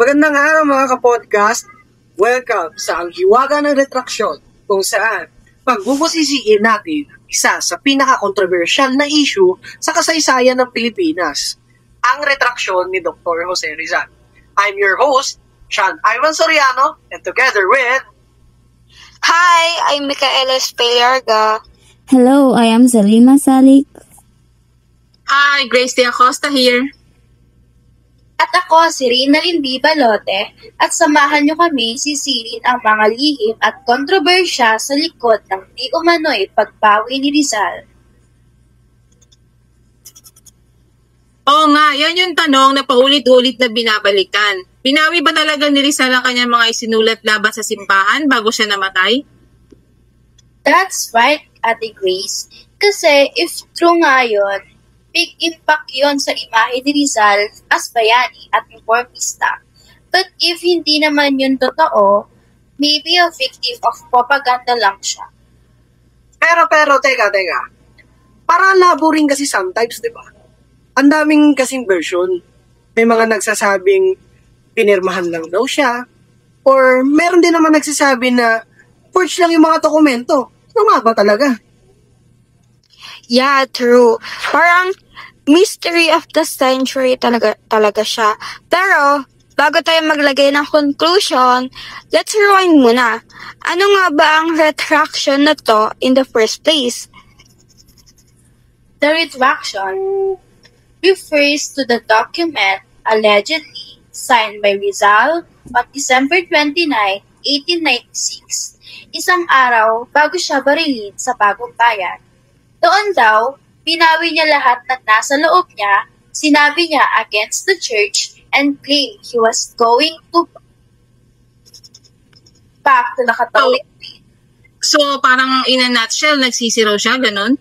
Magandang araw mga kapodcast. Welcome sa Ang Hiwaga ng Retraksyon, kung saan pagbubusisiin natin isa sa pinaka-controversial na issue sa kasaysayan ng Pilipinas, ang retraksyon ni Dr. Jose Rizal. I'm your host, Sean Ivan Soriano, and together with... Hi, I'm Micaela Espellarga. Hello, I am Salima Salik. Hi, Grace de Acosta here. At ako si Rina Lindy Balote at samahan niyo kami sisirin ang mga lihim at kontrobersya sa likod ng di umano'y pagbawi ni Rizal. Oo nga, yan yung tanong na paulit-ulit na binabalikan. Binawi ba talaga ni Rizal ang kanyang mga isinulat laban sa simbahan bago siya namatay? That's right, Ate Grace. Kasi if true nga yun, big impact yon sa imahe ni Rizal as bayani at reformista. But if hindi naman yun totoo, maybe a victim of propaganda lang siya. Pero, teka. Parang labo rin kasi sometimes, di ba? Ang daming kasing version. May mga nagsasabing pinirmahan lang daw siya. Or meron din naman nagsasabi na forged lang yung mga dokumento. Ano nga ba talaga? Yeah, true. Parang mystery of the century talaga siya. Pero, bago tayo maglagay ng conclusion, let's rewind muna. Ano nga ba ang retraction na to in the first place? The retraction refers to the document allegedly signed by Rizal on December 29, 1896, isang araw bago siya barilin sa Bagong Bayan. Doon daw, pinawi niya lahat ng nasa loob niya, sinabi niya against the church, and claimed he was going to back to the Catholic faith. So, parang in a nutshell, nagsisiraw siya, ganun?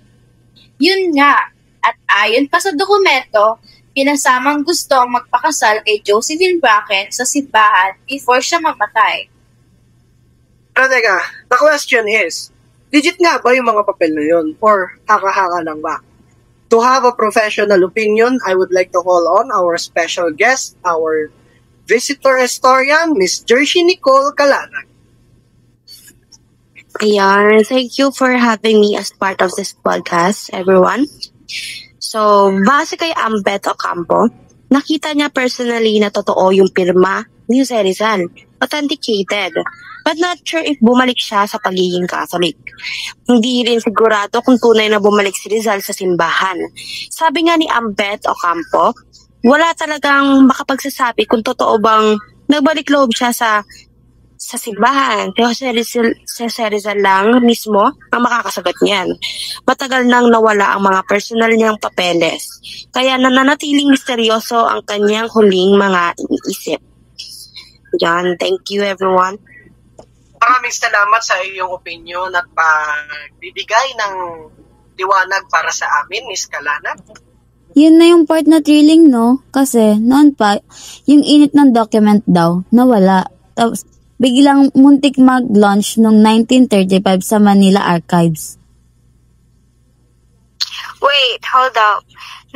Yun nga. At ayon pa sa dokumento, pinasamang gusto ang magpakasal kay Josephine Bracken sa simbahan before siya mamatay. Pero teka, the question is, legit nga ba yung mga papel na yun? Or haka-haka lang ba? To have a professional opinion, I would like to call on our special guest, our visitor historian, Miss Jersey Nicole Calanag. Ayan, thank you for having me as part of this podcast, everyone. So, base kay Ambet Ocampo, nakita niya personally na totoo yung pirma ni Jose Rizal, authenticated, but not sure if bumalik siya sa pagiging Catholic. Hindi rin sigurado kung tunay na bumalik si Rizal sa simbahan. Sabi nga ni Ambet Ocampo, wala talagang makapagsasabi kung totoo bang nagbalik loob siya sa simbahan. Si Jose Rizal lang mismo ang makakasagot niyan. Matagal nang nawala ang mga personal niyang papeles, kaya nananatiling misteryoso ang kanyang huling mga iniisip. Yan, thank you everyone. Maraming salamat sa iyong opinion at pagbibigay ng liwanag para sa amin, Miss Calanag. Yun na yung part na thrilling, no? Kasi noon pa, yung init ng document daw, nawala. Tapos, biglang muntik mag-launch noong 1935 sa Manila Archives. Wait, hold up.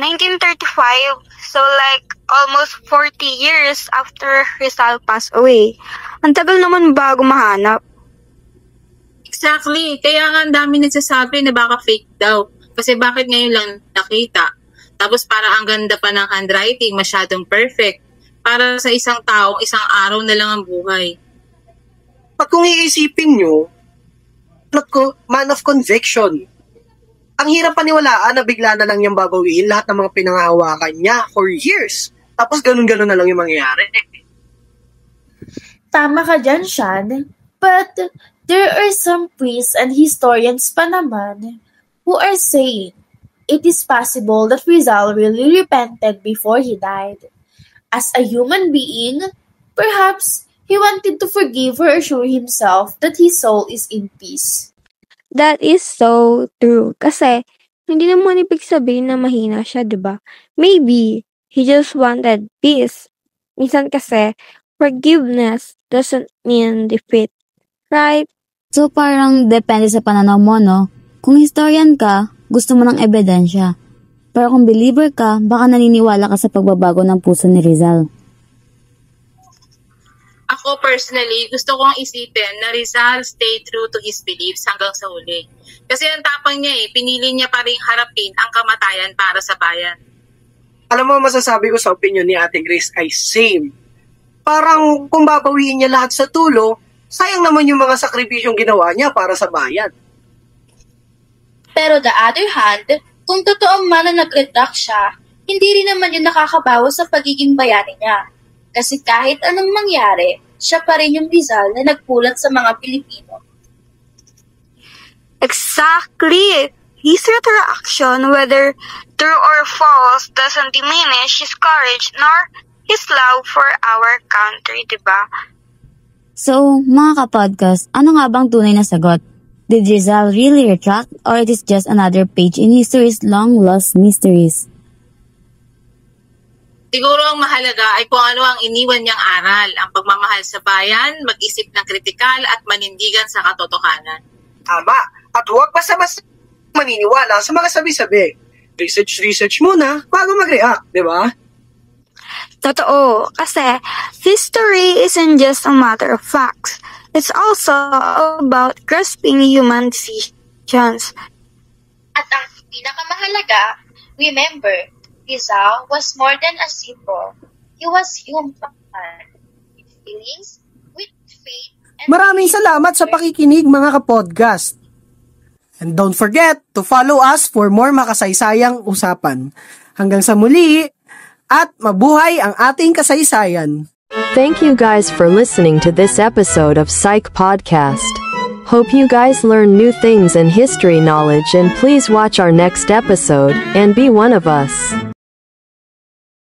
1935? So like almost 40 years after Rizal passed away. Ang tagal naman bago mahanap. Exactly. Kaya nga ang dami nagsasabi na baka fake daw. Kasi bakit ngayon lang nakita? Tapos para ang ganda pa ng handwriting, masyadong perfect. Para sa isang tao, isang araw na lang ang buhay. At kung iisipin nyo, man of conviction, ang hirap paniwalaan na bigla na lang niyang babawiin lahat ng mga pinangahawakan niya for years. Tapos ganun-ganun na lang yung mangyayari. Tama ka dyan, Sean. But there are some priests and historians pa naman who are saying it is possible that Rizal really repented before he died. As a human being, perhaps he wanted to forgive or assure himself that his soul is in peace. That is so true. Kasi, hindi naman ibig sabihin na mahina siya, diba? Maybe, he just wanted peace. Minsan kasi, forgiveness doesn't mean defeat. Right? So parang depende sa pananaw mo, no? Kung historian ka, gusto mo ng ebidensya. Pero kung believer ka, baka naniniwala ka sa pagbabago ng puso ni Rizal. Ako personally, gusto kong isipin na Rizal stayed true to his beliefs hanggang sa huli. Kasi ang tapang niya pinili niya pa rin harapin ang kamatayan para sa bayan. Alam mo, masasabi ko sa opinion ni Ate Grace ay same. Parang kung babawiin niya lahat sa tulo, sayang naman yung mga sakripisyong ginawa niya para sa bayan. Pero the other hand, kung totoo man na nag-retract siya, hindi rin naman yun nakakabawas sa pagiging bayani niya. Kasi kahit anong mangyari, siya pa rin yung Rizal na nagpulat sa mga Pilipino. Exactly! His retraction, whether true or false, doesn't diminish his courage nor his love for our country, diba? So, mga kapodcast, ano nga bang tunay na sagot? Did Rizal really retract or it is just another page in history's long-lost mysteries? Siguro ang mahalaga ay kung ano ang iniwan niyang aral, ang pagmamahal sa bayan, mag-isip ng kritikal at manindigan sa katotohanan. Tama. At huwag basta-basta maniniwala sa mga sabi-sabi. Research muna bago mag-react, di ba? Totoo, kasi history isn't just a matter of facts. It's also about grasping human decisions. At ang pinakamahalaga, remember, Rizal was more than a symbol. He was human, with feelings, with faith, and Maraming salamat sa pakikinig mga kapodcast. And don't forget to follow us for more makasaysayang usapan. Hanggang sa muli, at mabuhay ang ating kasaysayan. Thank you guys for listening to this episode of Psych Podcast. Hope you guys learn new things and history knowledge, and please watch our next episode and be one of us.